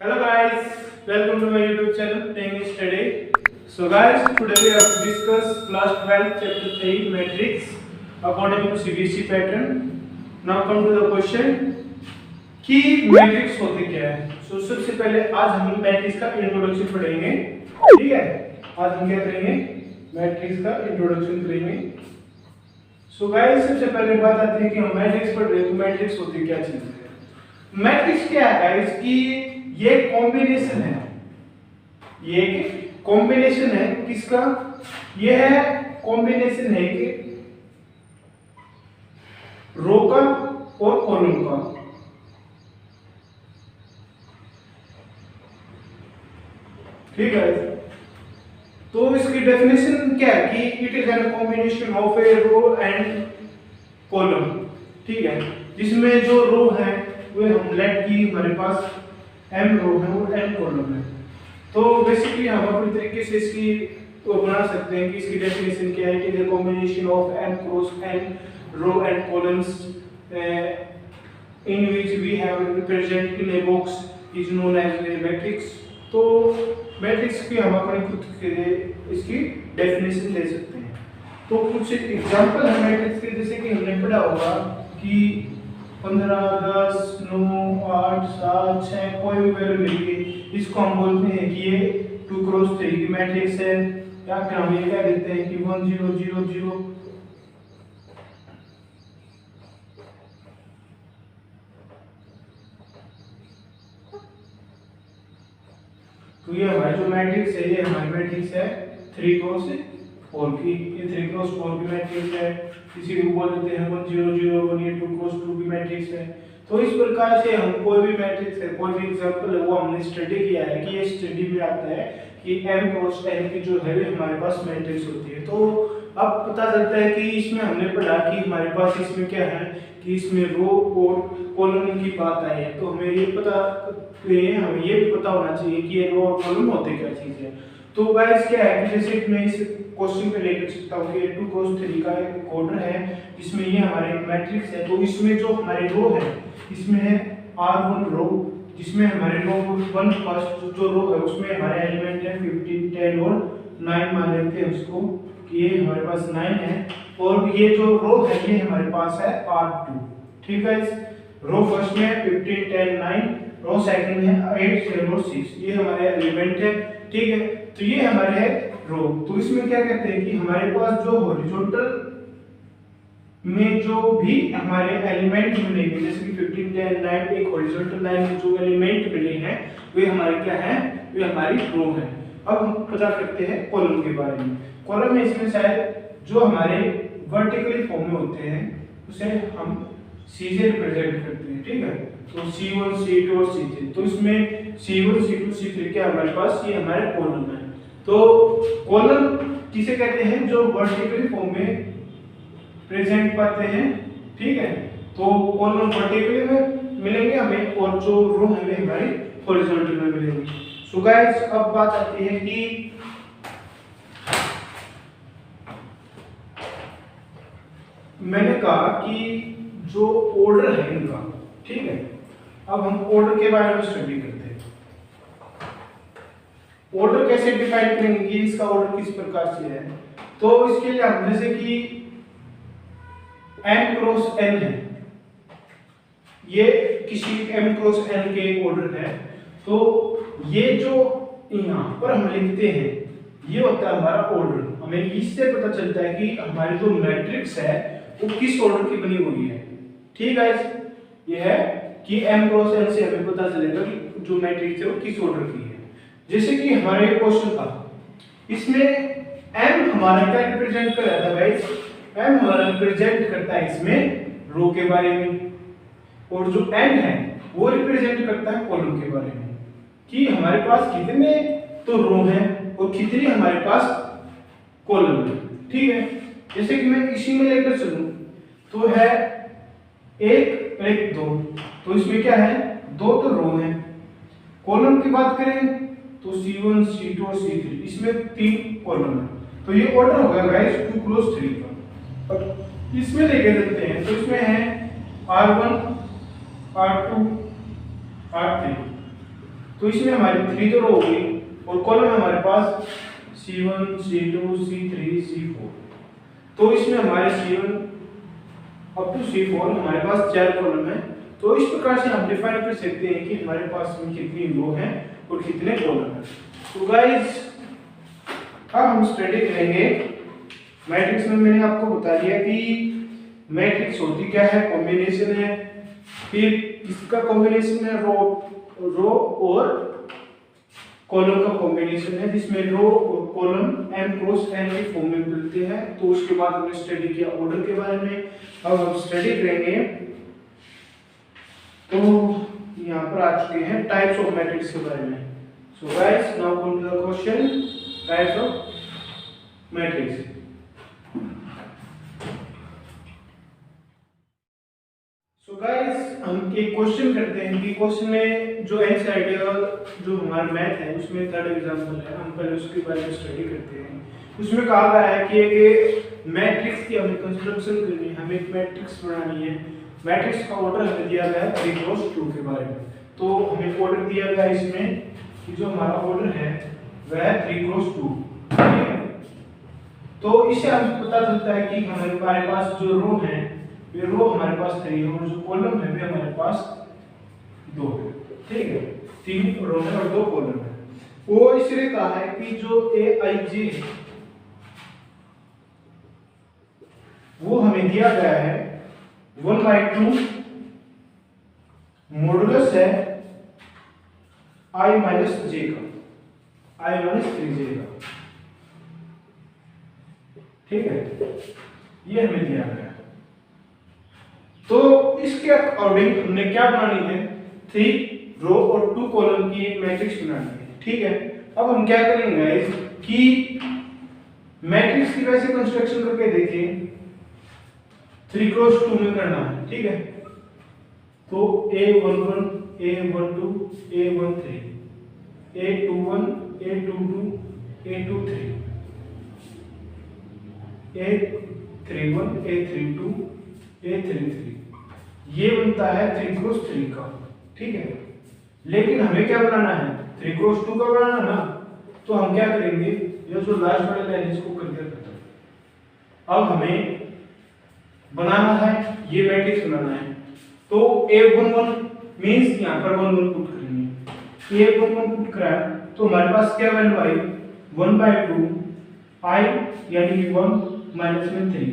Hello guys, welcome to my YouTube channel Playing Study. So guys, today we have to discuss class 12 chapter 3 matrix according to CBSE pattern. Now come to the question कि matrix होते क्या है। So सबसे पहले आज हम matrix का introduction पढ़ेंगे, ठीक है। आज हम क्या करेंगे, मैट्रिक्स का इंट्रोडक्शन करेंगे। So guys, सबसे पहले बात आती है कि हम मैट्रिक्स पढ़ रहे हैं, तो मैट्रिक्स होती क्या चीज है। मैट्रिक्स क्या है गाइस कि ये कॉम्बिनेशन है, ये एक कॉम्बिनेशन है किसका, ये है कॉम्बिनेशन है कि रो का और कॉलम का। ठीक है, तो इसकी डेफिनेशन क्या है कि it is an combination of a row and column. ठीक है, जिसमें जो रो है वो हम लेट की हमारे पास m रो है और n कॉलम है। तो बेसिकली हम अपने तरीके से इसकी तो बना सकते हैं कि इसकी डेफिनेशन क्या है कि the combination of m cross n row and columns in which we have represent in a box is known as a matrix. तो मैट्रिक्स की हम अपने खुद के इसकी डेफिनेशन दे सकते हैं। तो कुछ एग्जांपल है मैट्रिक्स के, जैसे कि हमने पढ़ा होगा कि 15, 10, 9, 8, 7, 6 कोई भी वैल्यू मिलेगी, इसको हम बोलते हैं कि ये 2 क्रॉस 3 की मैट्रिक्स है, या फिर हम ये कह देते हैं कि 1 0 0 0। तो ये हमारी जो मैट्रिक्स है, ये हमारी मैट्रिक्स है 3 क्रॉस 4 की, ये 3 क्रॉस 4 की मैट्रिक्स है। इसी को बोल देते हैं 1 0 0 1, ये 2 क्रॉस 2 की मैट्रिक्स है। तो इस प्रकार से हम कोई भी मैट्रिक्स है, कोई भी एग्जांपल है, वो हमने स्टडी किया है कि ये स्टडी में आता है कि m क्रॉस n की जो है हमारे पास मैट्रिक्स होती है। तो अब पता चलता है कि इसमें हमने पढ़ा कि हमारे पास इसमें क्या है कि इसमें रो और कॉलम की बात आई है। तो हमें ये पता हमें ये भी पता होना चाहिए कि ये रो और कॉलम होते क्या चीज है। तो गाइस क्या है कि जैसे मैं इस क्वेश्चन पे लेकर सकता हूँ कि 2 क्रॉस 3 का एक ऑर्डर है, जिसमें ये हमारे मैट्रिक्स है। तो इसमें जो हमारे रो है, इसमें है R1 रो, जिसमें हमारे रो 1 फर्स्ट जो रो है उसमें हमारे एलिमेंट है 15 10 और 9 मान लेते हैं उसको कि ये हमारे पास 9 है। और ये जो रो है ये हमारे पास है R2। ठीक है, रो फर्स्ट में 15 10 9, रो सेकंड में 8 7 और 6, ये हमारे एलिमेंट है। ठीक है, तो ये हमारे है रो। तो इसमें क्या कहते हैं कि हमारे पास जो हॉरिजॉन्टल में जो भी हमारे एलिमेंट मिलेंगे, जैसे कि 15 10 9 एक हॉरिजॉन्टल लाइन में जो एलिमेंट मिले हैं वे हमारे क्या है, वे हमारी रो है। अब हम पता करते हैं कॉलम के बारे में। कॉलम में इसमें शायद जो हमारे वर्टिकली फॉर्म में होते हैं उसे हम C से रिप्रेजेंट करते हैं। ठीक है, तो C1 C2 और C3। तो इसमें C1 C2 C3 क्या हमारे पास, ये हमारे कॉलम है। तो कॉलम किसे कहते हैं, जो वर्टिकली फॉर्म में प्रेजेंट पाते हैं। ठीक है, तो कॉलम वर्टिकली में मिलेंगे हमें और जो रो हमें हमारी हॉरिजॉन्टल में मिलेंगे। सो गाइस, अब बात आती है कि मैंने कहा कि जो ऑर्डर है इनका, ठीक है, अब हम ऑर्डर के बारे में स्टडी करते हैं। ऑर्डर कैसे डिफाइन करेंगे, इसका ऑर्डर किस प्रकार से है। तो इसके लिए हम जैसे कि m क्रॉस n है, ये किसी m क्रॉस n के ऑर्डर है। तो ये जो यहाँ पर हम लिखते हैं ये होता है हमारा ऑर्डर। हमें इससे पता चलता है कि हमारी जो मैट्रिक्स है वो किस ऑर्डर की बनी हुई है। ठीक है, ये है कि m क्रॉस n से हमें पता चलेगा कि जो मैट्रिक्स है वो किस ऑर्डर की है। जैसे कि हमारा ये क्वेश्चन था, इसमें m हमारा क्या रिप्रेजेंट कर रहा था गाइस, m हमारा रिप्रेजेंट करता है इसमें रो के बारे में, और जो n है वो रिप्रेजेंट करता है कॉलम के बारे में कि हमारे पास कितने तो रो हैं और कितनी हमारे पास कॉलम है। ठीक है, जैसे कि मैं इसी में लेकर चलूं तो है 1 1 2, तो इसमें क्या है, 2 तो रो हैं। कॉलम की बात करें तो C1 C2 और C3, इसमें 3 कॉलम है। तो ये ऑर्डर होगा गाइस 2 क्रॉस 3 का। अब इसमें लेके चलते हैं तो इसमें है R1 R2 R3। तो इसमें हमारी 3 तो रो हो गई और कॉलम हमारे पास C1 C2 C3 C4। तो इसमें हमारे C1 अप टू C4 हमारे पास 4 कॉलम है। तो इस प्रकार से हम डिफाइन कर सकते हैं कि हमारे पास में कितनी रो हैं और कितने कॉलम हैं। तो गाइस अब हम स्टडी करेंगे मैट्रिक्स में। मैंने आपको बता दिया कि मैट्रिक्स होती क्या है, कॉम्बिनेशन है, फिर इसका कॉम्बिनेशन है रो और कॉलम का कॉम्बिनेशन है, जिसमें रो और कॉलम m क्रॉस n के फॉर्म में मिलते हैं। तो उसके बाद हमने स्टडी किया ऑर्डर के बारे में। अब हम स्टडी करेंगे, तो यहाँ पर आ चुके हैं टाइप्स ऑफ मैट्रिक्स के बारे में। So guys now come to the question, types of matrix. So guys हम एक क्वेश्चन करते हैं कि क्वेश्चन में जो एनसीईआरटी जो हमारा मैथ है उसमें थर्ड एग्जांपल है, हम पहले उसके बारे में स्टडी करते हैं। उसमें कहा गया है कि एक मैट्रिक्स की हमें कंस्ट्रक्शन करनी है, हमें एक मैट्रिक्स बनानी है। मैट्रिक्स का ऑर्डर हमें दिया गया है 3 क्रॉस 2 के बारे में। तो हमें ऑर्डर दिया गया है इसमें कि जो हमारा ऑर्डर है वह है 3 क्रॉस 2, ठीक है। तो इससे हमें पता चलता है कि हमारे पास जो रो है वे रो हमारे पास 3 है और जो कॉलम है वे हमारे पास 2 है, ठीक है। 3 रो है और 2 कॉलम है। वो इसलिए कहा है कि जो aij है वो हमें दिया गया है 1/2 मॉडुलस है i माइनस j का, i माइनस 3j का, ठीक है। ये हमें दिया गया है। तो इसके अकॉर्डिंग हमने क्या बनानी है, 3 रो और 2 कॉलम की एक मैट्रिक्स बनानी है, ठीक है। अब हम क्या करेंगे गाइस कि मैट्रिक्स की वैसे कंस्ट्रक्शन करके देखें, 3 क्रॉस 2 में करना है, ठीक है। तो a11 a12 a13 a21 a22 a23 a31 a32 a33 ये बनता है 3 क्रॉस 3 का, ठीक है। लेकिन हमें क्या बनाना है, 3 क्रॉस 2 का बनाना ना। तो हम क्या करेंगे, ये जो लास्ट वाला लाइन इसको कर दिया खत्म। अब हमें बनाना है ये मैट्रिक्स बनाना है। तो a11 मींस यहां पर 11 पुट करेंगे। a11 पुट करा तो हमारे पास क्या वैल्यू आई, 1/2 i यानी कि 1 माइनस में 3।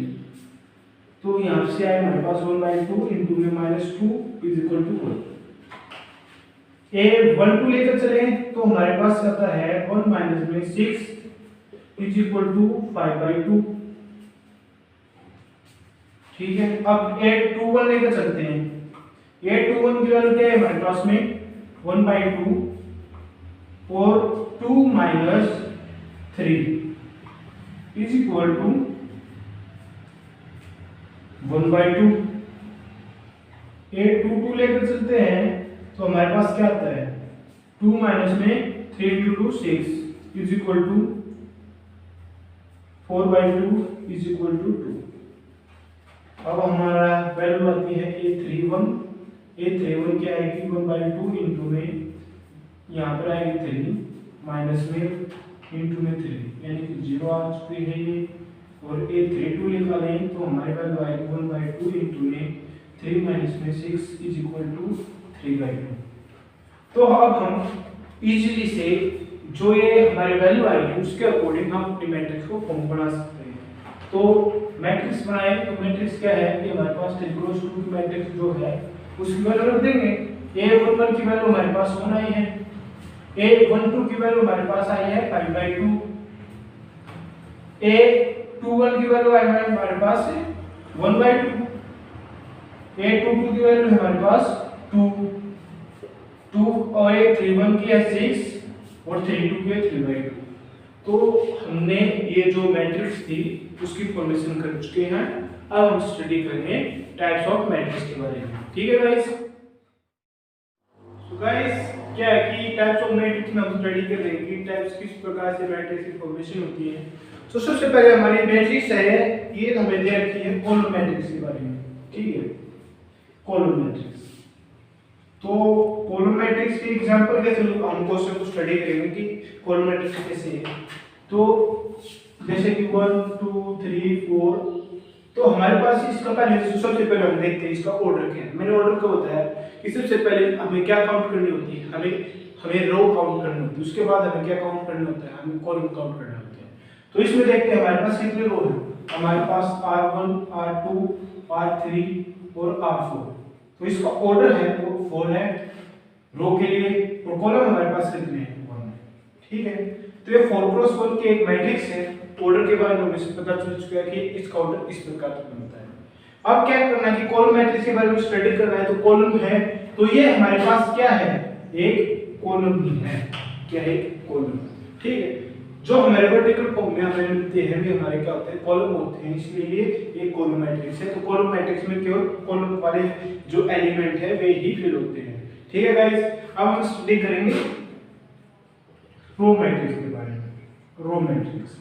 तो यहां से आए हमारे पास 1/2 इनटू में -2 इज इक्वल टू 1। a12 लेकर चले तो हमारे पास आता है 1 माइनस में 6 इज इक्वल टू 5/2, ठीक है। अब a21 लेकर चलते हैं। a21 की वैल्यू क्या है हमारे पास में 1/2 और 2 minus 3 is equal to 1/2। a22 लेकर चलते हैं तो हमारे पास क्या आता है 2 माइनस में 3 into 2 6 is equal to 4/2 is equal to 2। अब हमारा वैल्यू आती है a31 क्या आएगी 1/2 इंटू में यहाँ पर आएगी 3 माइनस में इंटू में 3 यानी कि 0 आ चुकी है ये। और a32 निकालें तो हमारे वैल्यू आएगी 1/2 इंटू में 3 माइनस में 6 इज इक्वल टू 3/2। तो अब हम इजीली से जो ये हमारी वैल्यू आएगी उसके अकॉर्डिंग हम अपनी मैट्रिक्स को फॉर्म बना सकते हैं। तो मैट्रिक्स बनाए तो मैट्रिक्स क्या है कि हमारे पास 3 क्रॉस 2 की मैट्रिक्स जो है उसकी वैल्यू रख देंगे। a11 की वैल्यू हमारे पास 1 आई है, a12 की वैल्यू हमारे पास आई है 5/2, a21 की वैल्यू आई है हमारे पास 1/2, a22 की वैल्यू हमारे पास 2 और a31 की है 6 और 32 की है 3/2। तो हमने ये जो मैट्रिक्स थी उसकी फॉर्मेशन कर चुके हैं। अब हम स्टडी करेंगे टाइप्स ऑफ मैट्रिक्स के बारे में, ठीक है गाइस। सो गाइस क्या है कि टाइप्स ऑफ मैट्रिक्स में हम स्टडी करेंगे कि टाइप्स किस प्रकार से मैट्रिक्स की फॉर्मेशन होती है। तो सबसे पहले हमारी मैट्रिक्स है ये हमें दे रखी है कॉलम मैट्रिक्स के बारे में, ठीक है, कॉलम मैट्रिक्स। तो कॉलम मैट्रिक्स के एग्जांपल कैसे हम क्वेश्चन को स्टडी करेंगे कि कॉलम मैट्रिक्स कैसे है। तो जैसे कि 1 2 3 4, तो हमारे पास इसका पहले सबसे पहले हम देखते हैं इसका ऑर्डर क्या है। मैंने ऑर्डर को बताया कि सबसे पहले हमें क्या काउंट करनी होती है, हमें रो काउंट करनी होती है, उसके बाद हमें क्या काउंट करना होता है, हमें कॉलम काउंट करना होता है। तो इसमें देखते हैं हमारे पास कितने रो हैं। हमारे पास R1 R2 R3 और R4। तो इसका ऑर्डर है वो 4 है रो के लिए, और कॉलम हमारे पास कितने हैं 1 है। ठीक है, तो ये 4x1 के एक मैट्रिक्स है। ऑर्डर के बारे में हमें पता चल चुका है कि इसका ऑर्डर इस प्रकार का बनता है। अब क्या करना है कि कॉलम मैट्रिक्स के बारे में स्टडी करना है। तो कॉलम है, तो ये हमारे पास क्या है, एक कॉलम ही है। क्या है, एक कॉलम। ठीक है, जो हमारे वर्टिकल फॉर्म में हमें मिलते हैं वे हमारे क्या होते हैं, कॉलम होते हैं, इसलिए ये एक कॉलम मैट्रिक्स है। तो कॉलम मैट्रिक्स में केवल कॉलम वाले जो एलिमेंट है वे ही फिल होते हैं। ठीक है गाइस, अब हम स्टडी करेंगे रो मैट्रिक्स के बारे में। रो मैट्रिक्स,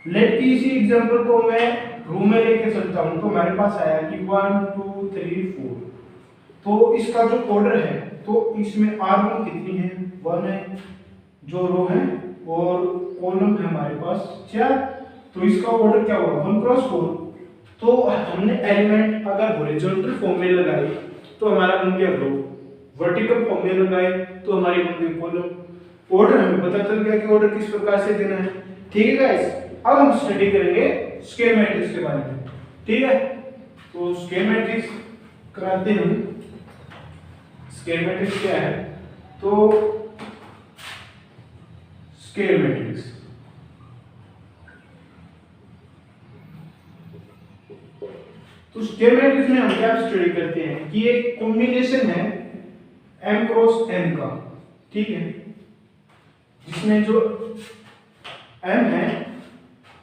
लेट की इसी एग्जांपल को मैं रो में लेके चलता हूं। तो हमारे पास आया कि 1 2 3 4। तो इसका जो ऑर्डर है, तो इसमें R1 कितनी है, 1 है जो रो है, और कॉलम है हमारे पास 4। तो इसका ऑर्डर क्या होगा, 1x4। तो हमने एलिमेंट अगर हॉरिजॉन्टल फॉर्म में लगाए तो हमारा बन गया रो, वर्टिकल फॉर्म में लगाए तो हमारी बन गई कॉलम। ऑर्डर हमें पता चल गया कि ऑर्डर किस प्रकार से देना है। ठीक है गाइस, अब हम स्टडी करेंगे स्केल मैट्रिक्स के बारे में। ठीक है, तो स्केल मैट्रिक्स कराते हैं। स्केल मैट्रिक्स क्या है, तो स्केल मैट्रिक्स तो स्केल मैट्रिक्स में हम क्या स्टडी करते हैं कि एक कॉम्बिनेशन है m क्रॉस n का। ठीक है, जिसमें जो m है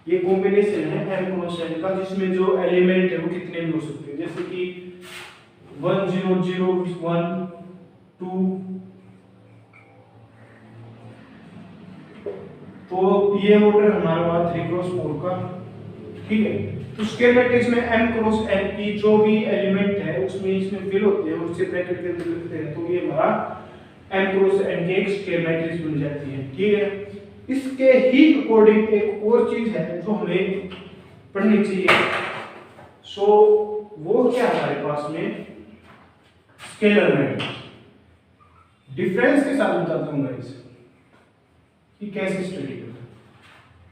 ये कॉम्बिनेशन है m क्रॉस n का, जिसमें जो एलिमेंट है वो कितने भी हो सकते हैं, जैसे कि 1 0 0 1 2। तो ये ऑर्डर हमारा हुआ 3x4 का। ठीक है, तो स्केल मैट्रिक्स में m क्रॉस n की जो भी एलिमेंट है उसमें इसमें फिल होते हैं और उससे ब्रैकेट के अंदर लिखते हैं, तो ये हमारा m क्रॉस n की एक स्केल मैट्रिक्स बन जाती है। ठीक है, इसके ही अकॉर्डिंग एक और चीज है जो हमें पढ़नी चाहिए। सो वो क्या है हमारे पास में, स्केलर मैट्रिक्स। डिफरेंस के साथ बताता हूं गाइस कि कैसे स्टडी करना।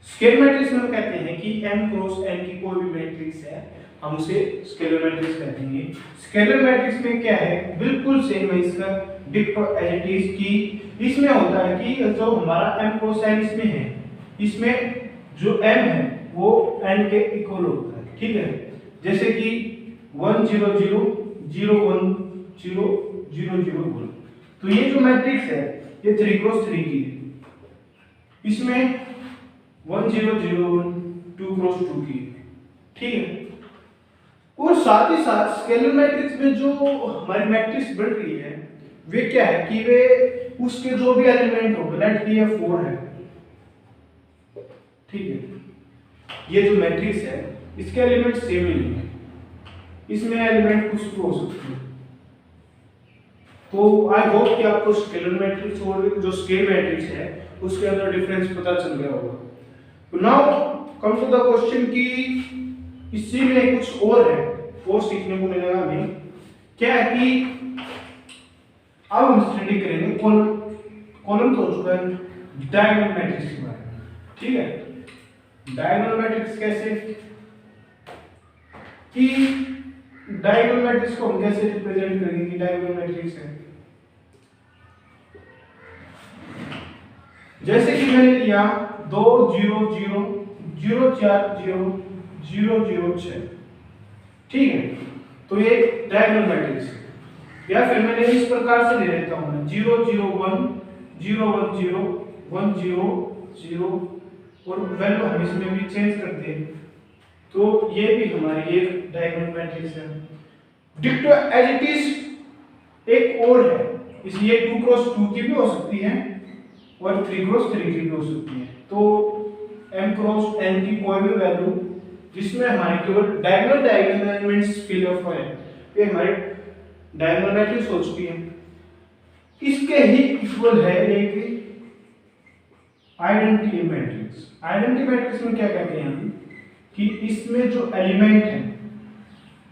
स्केल मैट्रिक्स में हम कहते हैं कि m क्रॉस n की कोई भी मैट्रिक्स है हम उसे स्केलर मैट्रिक्स कहते हैं। स्केलर मैट्रिक्स में क्या है, बिल्कुल सेम है इसका डिक्टो एज इट इज की। इसमें होता है कि जो हमारा m क्रॉस n इसमें है, इसमें जो m है वो n के इक्वल होता है। ठीक है, जैसे कि 1 0 0 0 1 0 0 0 1। तो ये जो मैट्रिक्स है ये 3x3 की है, इसमें 1 0 0 1 2x2 की है। ठीक है, और साथ ही साथ स्केलर मैट्रिक्स में जो हमारी मैट्रिक्स बन रही है वे क्या है कि वे उसके जो भी एलिमेंट हो, लेट की ये 4 है। ठीक है, ये जो मैट्रिक्स है इसके एलिमेंट सेम ही नहीं है, इसमें एलिमेंट कुछ भी हो सकते हैं। तो आई होप कि आपको स्केलर मैट्रिक्स और जो स्केल मैट्रिक्स है उसके अंदर डिफरेंस पता चल गया होगा। तो now come to the question कि इसी में कुछ और है, और सीखने को मिलेगा हमें। क्या है कि अब हम स्टडी करेंगे कॉलम तो हो चुका है, डायगोनल मैट्रिक्स के बारे में। ठीक है, डायगोनल मैट्रिक्स कैसे, कि डायगोनल मैट्रिक्स को हम कैसे रिप्रेजेंट करेंगे कि डायगोनल मैट्रिक्स है। जैसे कि मैंने लिया 2 0 0 0 4 0 0 0 6। ठीक है, तो ये डायगोनल मैट्रिक्स है। या फिर मैंने इस प्रकार से ले लेता हूं 0 0 1 0 1 0 1 0 0, और वैल्यू हम इसमें भी चेंज करते हैं, तो ये भी हमारी एक डायगोनल मैट्रिक्स है। डिक्टो एज इट इज एक और है, इसलिए 2x2 की भी हो सकती है और 3x3 की भी हो सकती है। तो m क्रॉस n की कोई भी वैल्यू जिसमें हमारे केवल डायगोनल एलिमेंट्स फिल अप है, ये हमारे डायगोनल मैट्रिक्स हो चुकी है। इसके ही इक्वल है एक आइडेंटिटी मैट्रिक्स। आइडेंटिटी मैट्रिक्स में क्या कहते हैं हम कि इसमें जो एलिमेंट हैं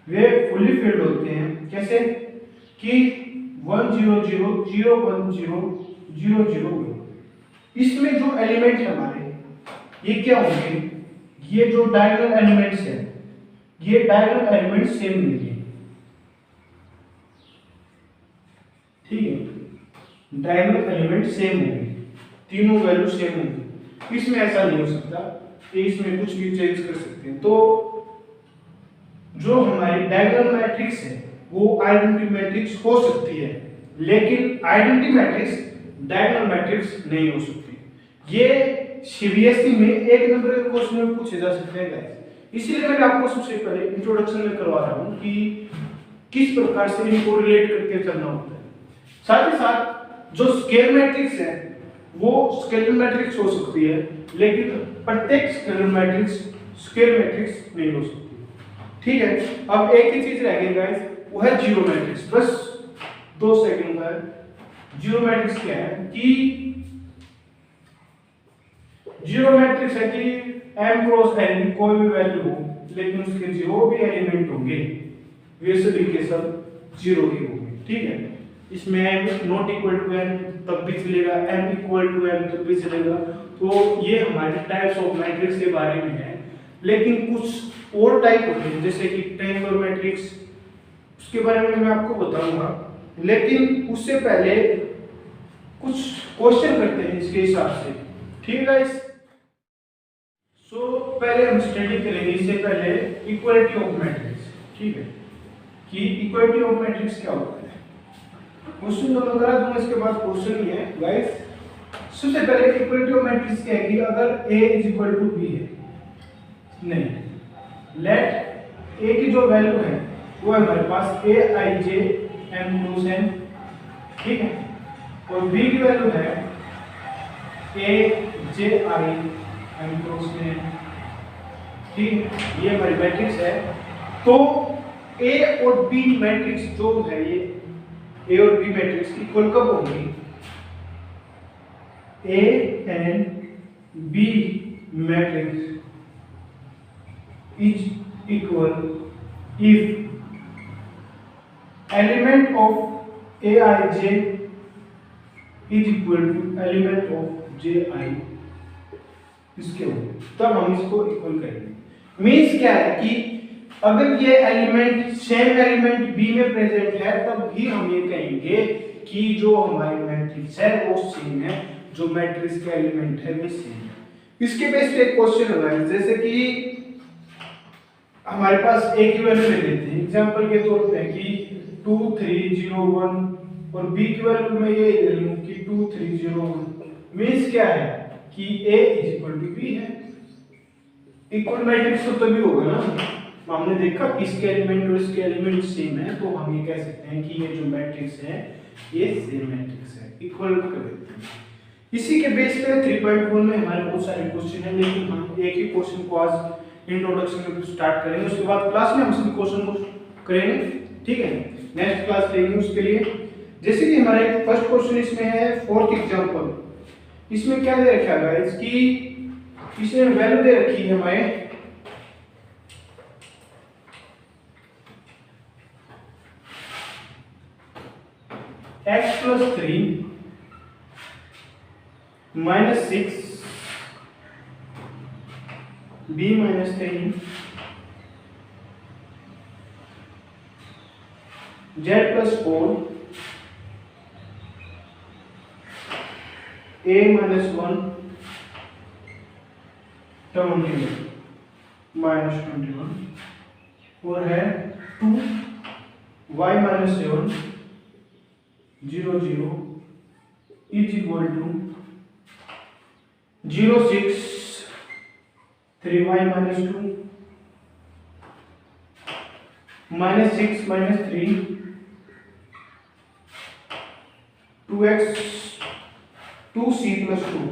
वे फुली फिल्ड होते हैं। कैसे कि 1 0 0 0 1 0 0 0 1। इसमें जो एलिमेंट है हमारे ये क्या होंगे, ये जो डायगोनल एलिमेंट्स है ये डायगोनल एलिमेंट सेम मिलेंगे। ठीक है, डायगोनल एलिमेंट सेम होंगे, तीनों वैल्यू सेम होंगी। इसमें ऐसा नहीं हो सकता कि इसमें कुछ भी चेंज कर सकते हैं। तो जो हमारी डायगोनल मैट्रिक्स है वो आइडेंटिटी मैट्रिक्स हो सकती है, लेकिन आइडेंटिटी मैट्रिक्स डायगोनल मैट्रिक्स नहीं हो सकती। ये सीबीएसई में एक नंबर के क्वेश्चन में पूछे जा सकते हैं गाइस। इसीलिए मैंने आपको सबसे पहले इंट्रोडक्शन में करवा रहा हूं कि किस प्रकार से इनको रिलेट करके चलना होता है। साथ ही साथ जो स्केलर मैट्रिक्स है वो स्केलर मैट्रिक्स हो सकती है, लेकिन प्रत्येक स्केलर मैट्रिक्स नहीं हो सकती। ठीक है, अब एक ही चीज रह गई गाइस, वो है जीरो मैट्रिक्स। बस 2 सेकंड का जीरो मैट्रिक्स क्या है कि जीरो मैट्रिक्स है कि m क्रॉस n कोई भी वैल्यू हो, लेकिन उसके जो भी एलिमेंट होंगे वे सभी के सब जीरो ही होंगे। ठीक है, इसमें m not equal to n तब भी चलेगा, m इक्वल टू m तब भी चलेगा। तो ये हमारे टाइप्स ऑफ मैट्रिक्स के बारे में है। लेकिन कुछ और टाइप होते हैं जैसे कि ट्रायंगुलर मैट्रिक्स, उसके बारे में मैं आपको बताऊंगा। लेकिन उससे पहले कुछ क्वेश्चन करते हैं इसके हिसाब से। ठीक है गाइस, सो पहले हम स्टडी करेंगे इससे पहले इक्वालिटी ऑफ मैट्रिक्स। ठीक है, कि इक्वालिटी ऑफ मैट्रिक्स क्या होता है। क्वेश्चन दोनों करा दूंगा, इसके बाद क्वेश्चन ही है गाइस। सबसे पहले इक्वालिटी ऑफ मैट्रिक्स क्या है कि अगर a is equal to b है, नहीं, लेट a की जो वैल्यू है वो है हमारे पास a i j m cross n। ठीक है, और b की वैल्यू है a j i m cross n। ठीक, ये हमारी मैट्रिक्स है। तो a और b मैट्रिक्स जो है ये a और b मैट्रिक्स इक्वल कब होंगी, a and b matrix is equal if element of aij is equal to element of ji, इसके होंगे तब हम इसको इक्वल करेंगे। मीन्स क्या है कि अगर ये एलिमेंट सेम एलिमेंट बी में प्रेजेंट है तब भी हम ये कहेंगे कि जो हमारी मैट्रिक्स है वो सेम है, जो मैट्रिक्स के एलिमेंट है वो सेम है। इसके बेस पे एक क्वेश्चन होगा, जैसे कि हमारे पास एक ही वैल्यू ले लेते हैं एग्जांपल के तौर पे कि 2 3 0 1 और b की वैल्यू में ये ले लूं कि 2 3 0 1। मींस क्या है कि a is equal to b है। इक्वल मैट्रिक्स तो तभी होगा ना, हमने देखा कि इसके एलिमेंट और इसके एलिमेंट सेम है, तो हम ये कह सकते हैं कि ये जो मैट्रिक्स है ये सेम मैट्रिक्स है। इक्वल कर देते हैं। इसी के बेस पे 3.1 में हमारे बहुत सारे क्वेश्चन हैं, लेकिन हम एक ही क्वेश्चन को आज इंट्रोडक्शन में स्टार्ट करेंगे, उसके बाद क्लास में हम सभी क्वेश्चन को करेंगे। ठीक है, नेक्स्ट क्लास लेंगे उसके लिए। जैसे कि हमारा एक फर्स्ट क्वेश्चन इसमें है, फोर्थ एग्जांपल। इसमें क्या दे रखा है गाइस कि इसमें वैल्यू दे रखी है हमें x + 3 - 6 b - 3 z + 4 a - 1 21 और है 2 y - 7 0 0 is equal to 0 6 3y - 2 -6 - 3 2x 2c + 2।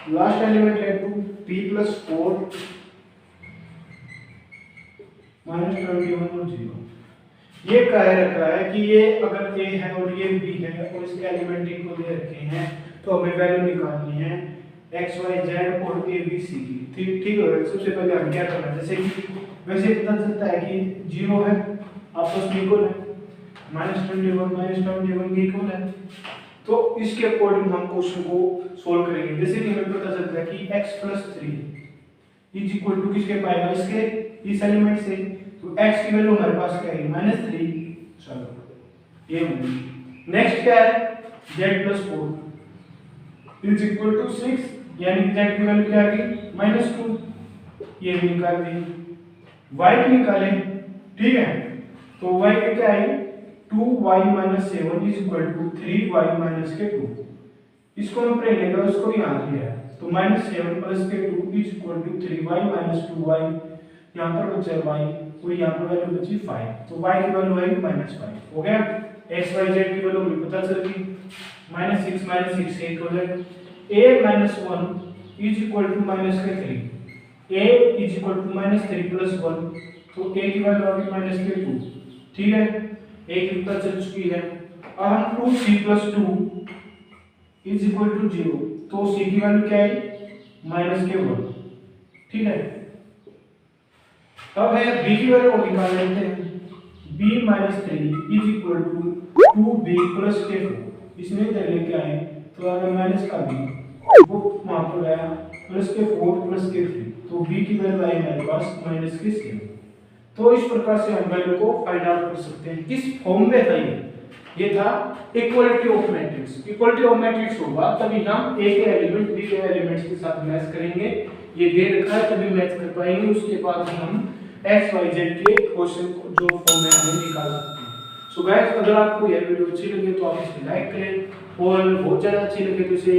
Last element है 2p + 4 -21 और 0। ये कह रखा है कि ये अगर a है और ये b है और इसके एलिमेंट को दे रखे हैं तो हमें वैल्यू निकालनी है x y z और a b c की। ठीक ठीक है। सबसे पहले हम क्या करना है, जैसे कि वैसे पता चलता है कि 0 है आपस में इक्वल है, -21 के इक्वल है, तो इसके अकॉर्डिंग हम क्वेश्चन को सोल्व करेंगे। जैसे कि हमें पता चलता है कि x + 3 इज इक्वल टू किसके पाएगा, इसके इस एलिमेंट से, तो x की वैल्यू हमारे पास क्या है -3, चलो ये होगी। नेक्स्ट क्या है z + 4 इज इक्वल टू 6, यानी कि z की वैल्यू क्या आ गई -2, ये भी निकाल दी। y की निकालें, ठीक है, तो y की क्या है 2y - 7 is equal to 3y - 2, इसको हम पहले लेगा उसको यहां लिया है, तो -7 + 2 is equal to 3y - 2y, यहां पर बचा y, तो यहां पर वैल्यू बची 5, तो y की वैल्यू आएगी -5। हो गया। x y z की वैल्यू हमें पता चल गई, -6 - 6 से इक्वल है a - 1 is equal to -3, a is equal to -3 + 1, तो a की वैल्यू आ गई -2, ठीक है, a की पता चल चुकी है। अब हम 2c + 2 इज इक्वल टू 0, तो c की वैल्यू क्या है -1, ठीक है। अब है b की वैल्यू को निकाल लेते हैं, b - 3 is equal to 2b + k4, इसमें इधर लेके आए तो अगर माइनस का b वो वहां पर गया +k4 + k3, तो b की वैल्यू आई हमारे पास -7। तो इस प्रकार से हम वैल्यू को फाइंड आउट कर सकते हैं। किस फॉर्म में था ये था equality of matrix. Equality of matrix होगा तभी हम a के एलिमेंट b के एलिमेंट्स के साथ मैच करेंगे, ये दे रखा है तभी मैच कर पाएंगे, उसके बाद हम x y z के क्वेश्चन जो फॉर्म है हमें निकाल सकते हैं। सो गाइस, अगर आपको यह वीडियो अच्छी लगे तो आप इसे लाइक करें और बहुत ज़्यादा अच्छी लगे तो इसे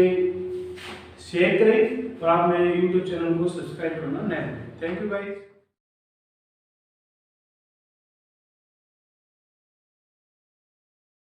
शेयर करें और आप मेरे YouTube चैनल को सब्सक्राइब करना ना भूलें। Thank you guys.